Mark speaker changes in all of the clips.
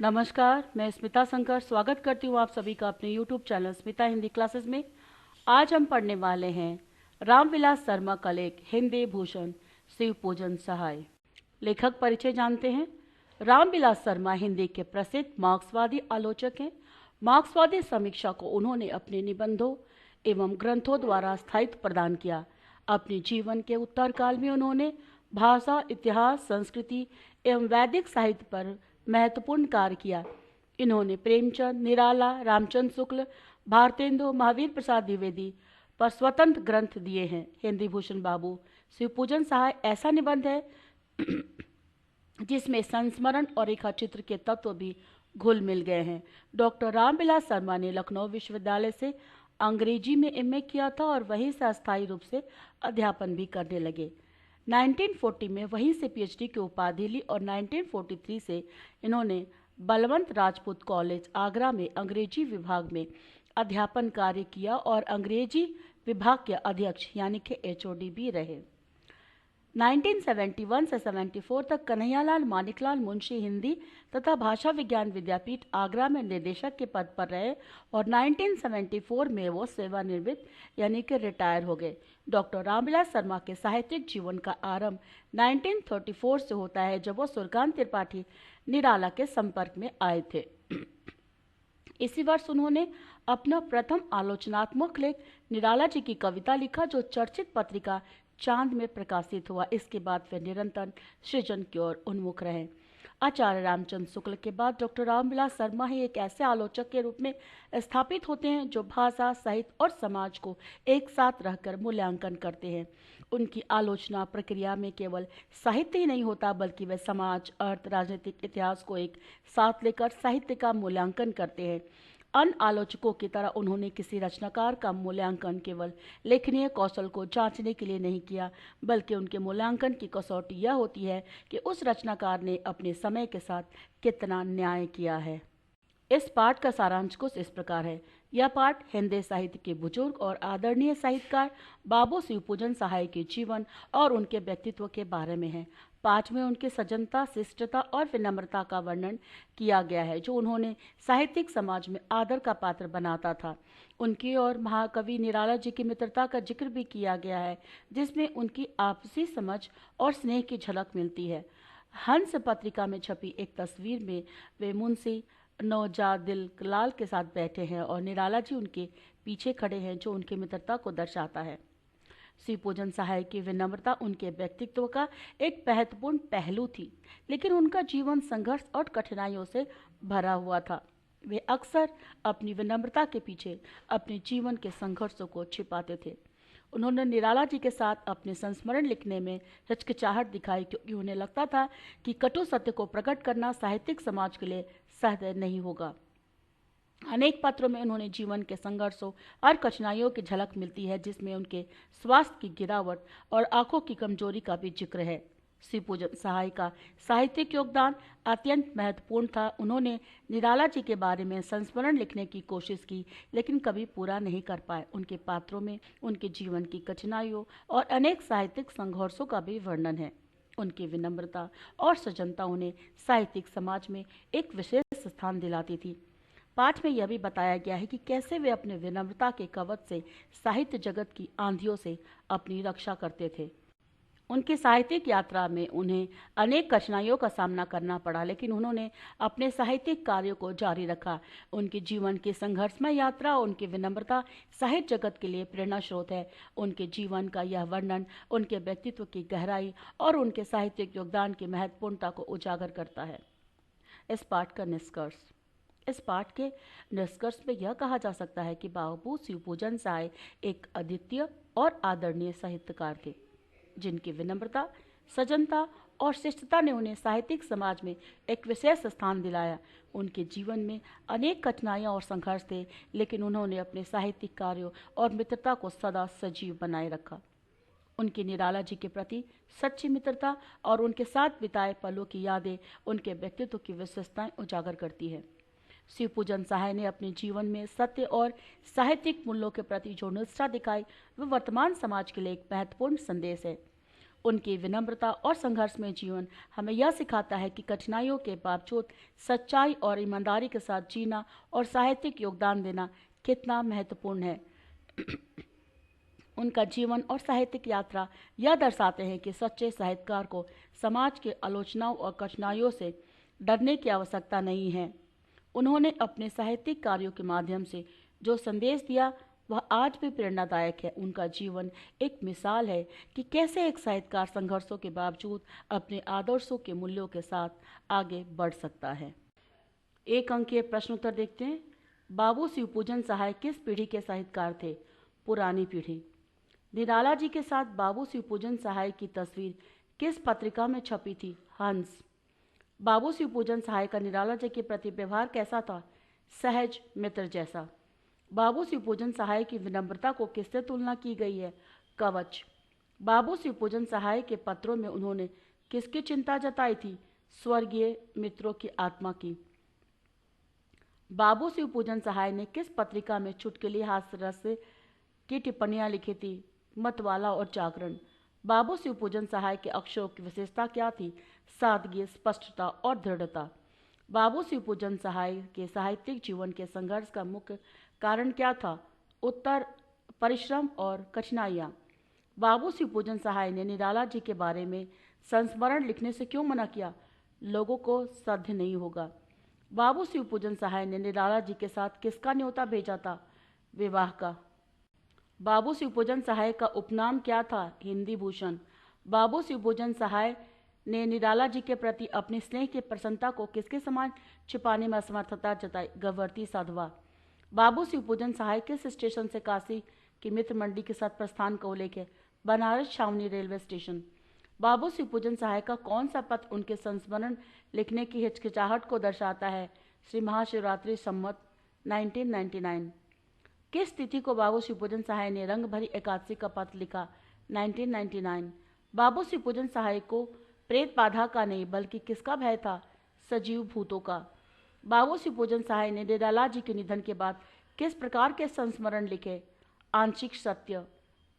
Speaker 1: नमस्कार, मैं स्मिता शंकर स्वागत करती हूँ आप सभी का अपने YouTube channel Smita Hindi classes में। आज हम पढ़ने वाले हैं रामविलास शर्मा का लेख हिंदी भूषण शिव पूजन सहाय। लेखक परिचय जानते हैं। रामविलास शर्मा हिंदी के प्रसिद्ध मार्क्सवादी आलोचक हैं। मार्क्सवादी समीक्षा को उन्होंने अपने निबंधों एवं ग्रंथों द्वारा स्थायित्व प्रदान किया। अपने जीवन के उत्तरकाल में उन्होंने भाषा, इतिहास, संस्कृति एवं वैदिक साहित्य पर महत्वपूर्ण कार्य किया। इन्होंने प्रेमचंद, निराला, रामचंद्र शुक्ल, भारतेंदु, महावीर प्रसाद द्विवेदी पर स्वतंत्र ग्रंथ दिए हैं। हिंदी भूषण बाबू शिवपूजन सहाय ऐसा निबंध है जिसमें संस्मरण और रेखाचित्र के तत्व भी घुल मिल गए हैं। डॉक्टर रामविलास शर्मा ने लखनऊ विश्वविद्यालय से अंग्रेजी में एमए किया था और वहीं से अस्थायी रूप से अध्यापन भी करने लगे। 1940 में वहीं से पीएचडी की उपाधि ली और 1943 से इन्होंने बलवंत राजपूत कॉलेज आगरा में अंग्रेजी विभाग में अध्यापन कार्य किया और अंग्रेजी विभाग के अध्यक्ष यानी कि एचओडी भी रहे। 1971 से 74 तक कन्हैयालाल मानिकलाल मुंशी हिंदी तथा भाषा विज्ञान विद्यापीठ आगरा में निदेशक के पद पर रहे और 1974 में वो सेवानिवृत्त यानी कि रिटायर हो गए। डॉक्टर रामविलास शर्मा के साहित्यिक जीवन का आरंभ 1934 से होता है, जब वो सूर्यकांत त्रिपाठी निराला के संपर्क में आए थे। इसी वर्ष उन्होंने अपना प्रथम आलोचनात्मक लेख निराला जी की कविता लिखा, जो चर्चित पत्रिका चांद में प्रकाशित हुआ। इसके बाद वे निरंतर सृजन की ओर उन्मुख रहे। आचार्य रामचंद्र शुक्ल के बाद डॉक्टर रामविलास शर्मा ही एक ऐसे आलोचक के रूप में स्थापित होते हैं जो भाषा, साहित्य और समाज को एक साथ रहकर मूल्यांकन करते हैं। उनकी आलोचना प्रक्रिया में केवल साहित्य ही नहीं होता, बल्कि वे समाज, अर्थ, राजनीतिक इतिहास को एक साथ लेकर साहित्य का मूल्यांकन करते हैं। अन्य आलोचकों की तरह उन्होंने किसी रचनाकार का मूल्यांकन केवल लेखनीय कौशल को जांचने के लिए नहीं किया, बल्कि उनके मूल्यांकन की कसौटी यह होती है कि उस रचनाकार ने अपने समय के साथ कितना न्याय किया है। इस पाठ का सारांश कुछ इस प्रकार है। यह पाठ हिंदी साहित्य के बुजुर्ग और आदरणीय साहित्यकार बाबू शिवपूजन सहाय के जीवन और उनके व्यक्तित्व के बारे में है। पाठ में उनकी सज्जनता, शिष्टता और विनम्रता का वर्णन किया गया है, जो उन्होंने साहित्यिक समाज में आदर का पात्र बनाता था। उनकी और महाकवि निराला जी की मित्रता का जिक्र भी किया गया है, जिसमें उनकी आपसी समझ और स्नेह की झलक मिलती है। हंस पत्रिका में छपी एक तस्वीर में वे मुंशी नौजादिल लाल के साथ बैठे हैं और निराला जी उनके पीछे खड़े हैं, जो उनकी मित्रता को दर्शाता है। शिवपूजन सहाय की विनम्रता उनके व्यक्तित्व का एक महत्वपूर्ण पहलू थी, लेकिन उनका जीवन संघर्ष और कठिनाइयों से भरा हुआ था। वे अक्सर अपनी विनम्रता के पीछे अपने जीवन के संघर्षों को छिपाते थे। उन्होंने निराला जी के साथ अपने संस्मरण लिखने में हिचकिचाहट दिखाई, क्योंकि उन्हें लगता था कि कटु सत्य को प्रकट करना साहित्यिक समाज के लिए सहज नहीं होगा। अनेक पत्रों में उन्होंने जीवन के संघर्षों और कठिनाइयों की झलक मिलती है, जिसमें उनके स्वास्थ्य की गिरावट और आंखों की कमजोरी का भी जिक्र है। शिवपूजन सहाय का साहित्यिक योगदान अत्यंत महत्वपूर्ण था। उन्होंने निराला जी के बारे में संस्मरण लिखने की कोशिश की, लेकिन कभी पूरा नहीं कर पाए। उनके पात्रों में उनके जीवन की कठिनाइयों और अनेक साहित्यिक संघर्षों का भी वर्णन है। उनकी विनम्रता और सज्जनता उन्हें साहित्यिक समाज में एक विशेष स्थान दिलाती थी। पाठ में यह भी बताया गया है कि कैसे वे अपने विनम्रता के कवच से साहित्य जगत की आंधियों से अपनी रक्षा करते थे। उनकी साहित्यिक यात्रा में उन्हें अनेक कठिनाइयों का सामना करना पड़ा, लेकिन उन्होंने अपने साहित्यिक कार्यों को जारी रखा। उनके जीवन की संघर्षमय यात्रा और उनकी विनम्रता साहित्य जगत के लिए प्रेरणा स्रोत है। उनके जीवन का यह वर्णन उनके व्यक्तित्व की गहराई और उनके साहित्यिक योगदान की महत्वपूर्णता को उजागर करता है। इस पाठ का निष्कर्ष। इस पाठ के निष्कर्ष में यह कहा जा सकता है कि बाबू शिवपूजन सहाय एक अद्वितीय और आदरणीय साहित्यकार थे, जिनकी विनम्रता, सज्जनता और शिष्टता ने उन्हें साहित्यिक समाज में एक विशेष स्थान दिलाया। उनके जीवन में अनेक कठिनाइयाँ और संघर्ष थे, लेकिन उन्होंने अपने साहित्यिक कार्यों और मित्रता को सदा सजीव बनाए रखा। उनकी निराला जी के प्रति सच्ची मित्रता और उनके साथ बिताए पलों की यादें उनके व्यक्तित्व की विशेषताएं उजागर करती है। शिवपूजन सहाय ने अपने जीवन में सत्य और साहित्यिक मूल्यों के प्रति जो निष्ठा दिखाई, वह वर्तमान समाज के लिए एक महत्वपूर्ण संदेश है। उनकी विनम्रता और संघर्षमय जीवन हमें यह सिखाता है कि कठिनाइयों के बावजूद सच्चाई और ईमानदारी के साथ जीना और साहित्यिक योगदान देना कितना महत्वपूर्ण है। उनका जीवन और साहित्यिक यात्रा यह दर्शाते हैं कि सच्चे साहित्यकार को समाज के आलोचनाओं और कठिनाइयों से डरने की आवश्यकता नहीं है। उन्होंने अपने साहित्यिक कार्यों के माध्यम से जो संदेश दिया वह आज भी प्रेरणादायक है। उनका जीवन एक मिसाल है कि कैसे एक साहित्यकार संघर्षों के बावजूद अपने आदर्शों के मूल्यों के साथ आगे बढ़ सकता है। एक अंकीय प्रश्न उत्तर देखते हैं। बाबू शिवपूजन सहाय किस पीढ़ी के साहित्यकार थे? पुरानी पीढ़ी। निराला जी के साथ बाबू शिवपूजन सहाय की तस्वीर किस पत्रिका में छपी थी? हंस। बाबू शिवपूजन सहाय का निराला जी के प्रति व्यवहार कैसा था? सहज मित्र जैसा। बाबू शिवपूजन सहाय की विनम्रता को किससे तुलना की गई है? कवच। बाबू शिवपूजन सहाय के पत्रों में उन्होंने किसकी चिंता जताई थी? स्वर्गीय मित्रों की आत्मा की। बाबू शिवपूजन सहाय ने किस पत्रिका में चुटकुले हास्यरस की टिप्पणियां लिखी थी? मतवाला और जागरण। बाबू शिवपूजन सहाय के अक्षरों की विशेषता क्या थी? सादगी, स्पष्टता और दृढ़ता। बाबू शिवपूजन सहाय के साहित्यिक जीवन के संघर्ष का मुख्य कारण क्या था? उत्तर, परिश्रम और कठिनाइयाँ। बाबू शिवपूजन सहाय ने निराला जी के बारे में संस्मरण लिखने से क्यों मना किया? लोगों को साध्य नहीं होगा। बाबू शिवपूजन सहाय ने निराला जी के साथ किसका न्योता भेजा था? विवाह का। बाबू शिवपूजन सहाय का उपनाम क्या था? हिंदी भूषण। बाबू शिवपूजन सहाय ने निराला जी के प्रति अपने स्नेह की प्रसन्नता को किसके समान छिपाने में असमर्थता जताई? गवर्ती साधवा। बाबू शिवपूजन सहाय किस स्टेशन से काशी की मित्र मंडली के साथ प्रस्थान का उल्लेख है? बनारस छावनी रेलवे स्टेशन। बाबू शिवपूजन सहाय का कौन सा पत्र उनके संस्मरण लिखने की हिचकिचाहट को दर्शाता है? श्री महाशिवरात्रि सम्मत 1999। किस तिथि को बाबू शिवपूजन सहाय ने रंग भरी एकादशी का पत्र लिखा? 1999। बाबू शिवपूजन सहाय को प्रेत बाधा का नहीं बल्कि किसका भय था? सजीव भूतों का। बाबू शिवपूजन सहाय ने निराला जी के निधन के बाद किस प्रकार के संस्मरण लिखे? आंशिक सत्य।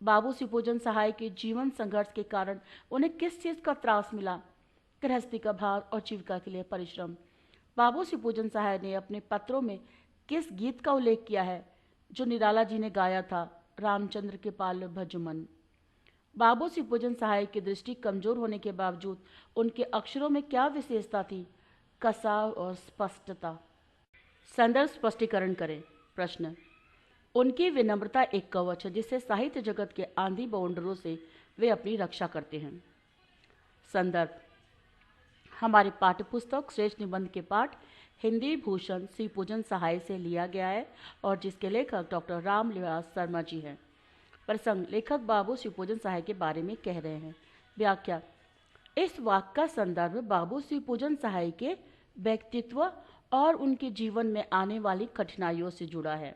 Speaker 1: बाबू शिवपूजन सहाय के जीवन संघर्ष के कारण उन्हें किस चीज का त्रास मिला? गृहस्थी का भार और जीविका के लिए परिश्रम। बाबू शिवपूजन सहाय ने अपने पत्रों में किस गीत का उल्लेख किया है जो निराला जी ने गाया था? रामचंद्र के पाल भजमन। बाबू शिवपूजन सहाय की दृष्टि कमजोर होने के बावजूद उनके अक्षरों में क्या विशेषता थी? कसाव और स्पष्टता। संदर्भ स्पष्टीकरण करें। प्रश्न। उनकी विनम्रता एक कवच है जिससे साहित्य जगत के आंधी बवंडरों से वे अपनी रक्षा करते हैं। संदर्भ। हमारी पाठ्यपुस्तक श्रेष्ठ निबंध के पाठ हिंदी भूषण शिवपूजन सहाय से लिया गया है और जिसके लेखक डॉक्टर रामनिवास शर्मा जी हैं। प्रसंग। लेखक बाबू शिवपूजन सहाय के बारे में कह रहे हैं। व्याख्या। इस वाक्य का संदर्भ बाबू शिवपूजन सहाय के व्यक्तित्व और उनके जीवन में आने वाली कठिनाइयों से जुड़ा है।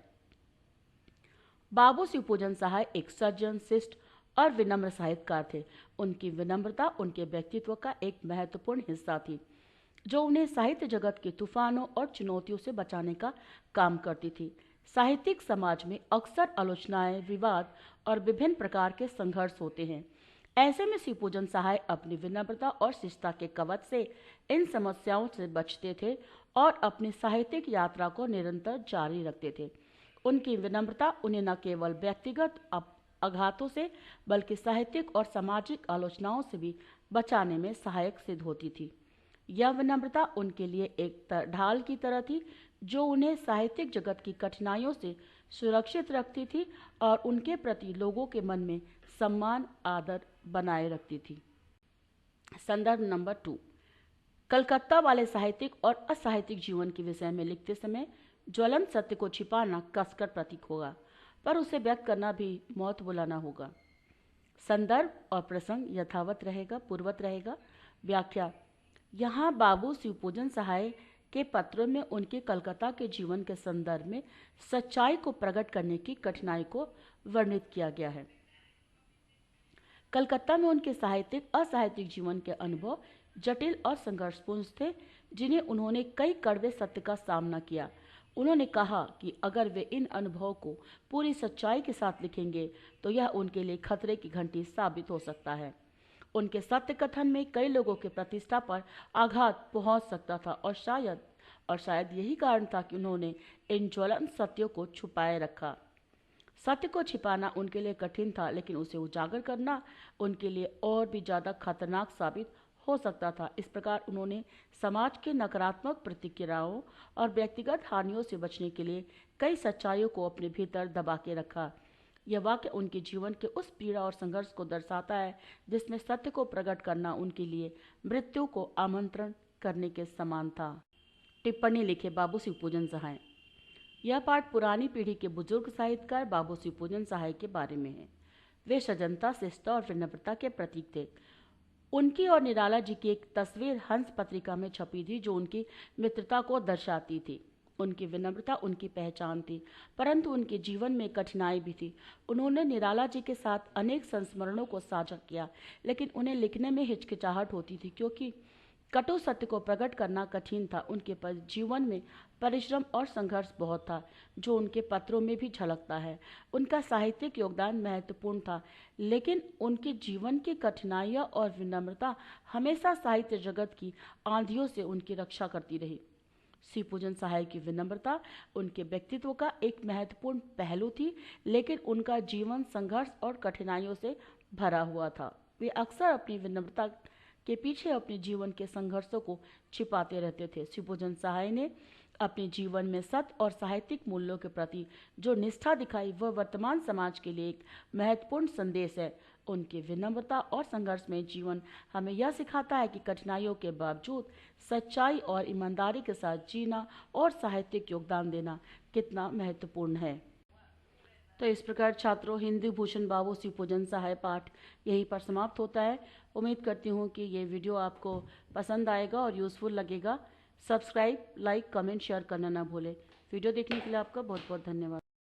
Speaker 1: बाबू शिवपूजन सहाय एक सज्जन, शिष्ट और विनम्र साहित्यकार थे। उनकी विनम्रता उनके व्यक्तित्व का एक महत्वपूर्ण हिस्सा थी जो उन्हें साहित्य जगत के तूफानों और चुनौतियों से बचाने का काम करती थी। साहित्यिक समाज में अक्सर आलोचनाएं, विवाद और विभिन्न प्रकार के संघर्ष होते हैं। ऐसे में शिवपूजन सहाय अपनी विनम्रता और शिष्टता के कवच से इन समस्याओं से बचते थे और अपनी साहित्यिक यात्रा को निरंतर जारी रखते थे। उनकी विनम्रता उन्हें न केवल व्यक्तिगत आघातों से बल्कि साहित्यिक और सामाजिक आलोचनाओं से भी बचाने में सहायक सिद्ध होती थी। यह विनम्रता उनके लिए एक ढाल की तरह थी जो उन्हें साहित्यिक जगत की कठिनाइयों से सुरक्षित रखती थी और उनके प्रति लोगों के मन में सम्मान, आदर बनाए रखती थी। संदर्भ नंबर 2। कलकत्ता वाले साहित्यिक और असाहित्यिक जीवन के विषय में लिखते समय ज्वलंत सत्य को छिपाना कसकर प्रतीक होगा, पर उसे व्यक्त करना भी मौत बुलाना होगा। संदर्भ और प्रसंग यथावत रहेगा, पूर्वत रहेगा। व्याख्या। यहाँ बाबू शिवपूजन सहाय के पत्रों में उनके कलकत्ता के जीवन के संदर्भ में सच्चाई को प्रकट करने की कठिनाई को वर्णित किया गया है। कलकत्ता में उनके साहित्यिक असाहित्यिक जीवन के अनुभव जटिल और संघर्षपूर्ण थे, जिन्हें उन्होंने कई कड़वे सत्य का सामना किया। उन्होंने कहा कि अगर वे इन अनुभवों को पूरी सच्चाई के साथ लिखेंगे तो यह उनके लिए खतरे की घंटी साबित हो सकता है। उनके सत्य कथन में कई लोगों की प्रतिष्ठा पर आघात पहुंच सकता था और शायद यही कारण था कि उन्होंने इन ज्वलंत सत्यों को छुपाए रखा। सत्य को छिपाना उनके लिए कठिन था, लेकिन उसे उजागर करना उनके लिए और भी ज्यादा खतरनाक साबित हो सकता था। इस प्रकार उन्होंने समाज के नकारात्मक प्रतिक्रियाओं और व्यक्तिगत हानियों से बचने के लिए कई सच्चाइयों को अपने भीतर दबा के रखा। यह वाक्य उनके जीवन के उस पीड़ा और संघर्ष को दर्शाता है जिसमें सत्य को प्रकट करना उनके लिए मृत्यु को आमंत्रण करने के समान था। टिप्पणी लिखे बाबू शिवपूजन सहाय। यह पाठ पुरानी पीढ़ी के बुजुर्ग साहित्यकार बाबू शिवपूजन सहाय के बारे में है। वे सज्जनता, शिष्टता और विनम्रता के प्रतीक थे। उनकी और निराला जी की एक तस्वीर हंस पत्रिका में छपी थी जो उनकी मित्रता को दर्शाती थी। उनकी विनम्रता उनकी पहचान थी, परंतु उनके जीवन में कठिनाई भी थी। उन्होंने निराला जी के साथ अनेक संस्मरणों को साझा किया, लेकिन उन्हें लिखने में हिचकिचाहट होती थी क्योंकि कटु सत्य को प्रकट करना कठिन था। उनके जीवन में परिश्रम और संघर्ष बहुत था, जो उनके पत्रों में भी झलकता है। उनका साहित्यिक योगदान महत्वपूर्ण था, लेकिन उनके जीवन की कठिनाइयाँ और विनम्रता हमेशा साहित्य जगत की आंधियों से उनकी रक्षा करती रही। शिवपूजन सहाय की विनम्रता उनके व्यक्तित्व का एक महत्वपूर्ण पहलू थी, लेकिन उनका जीवन संघर्ष और कठिनाइयों से भरा हुआ था। वे अक्सर अपनी विनम्रता के पीछे अपने जीवन के संघर्षों को छिपाते रहते थे। शिवपूजन सहाय ने अपने जीवन में सत्य और साहित्यिक मूल्यों के प्रति जो निष्ठा दिखाई, वह वर्तमान समाज के लिए एक महत्वपूर्ण संदेश है। उनकी विनम्रता और संघर्षमय जीवन हमें यह सिखाता है कि कठिनाइयों के बावजूद सच्चाई और ईमानदारी के साथ जीना और साहित्यिक योगदान देना कितना महत्वपूर्ण है। तो इस प्रकार छात्रों, हिंदी भूषण बाबू शिवपूजन सहाय पाठ यहीं पर समाप्त होता है। उम्मीद करती हूँ कि ये वीडियो आपको पसंद आएगा और यूज़फुल लगेगा। सब्सक्राइब, लाइक, कमेंट, शेयर करना ना भूलें। वीडियो देखने के लिए आपका बहुत बहुत धन्यवाद।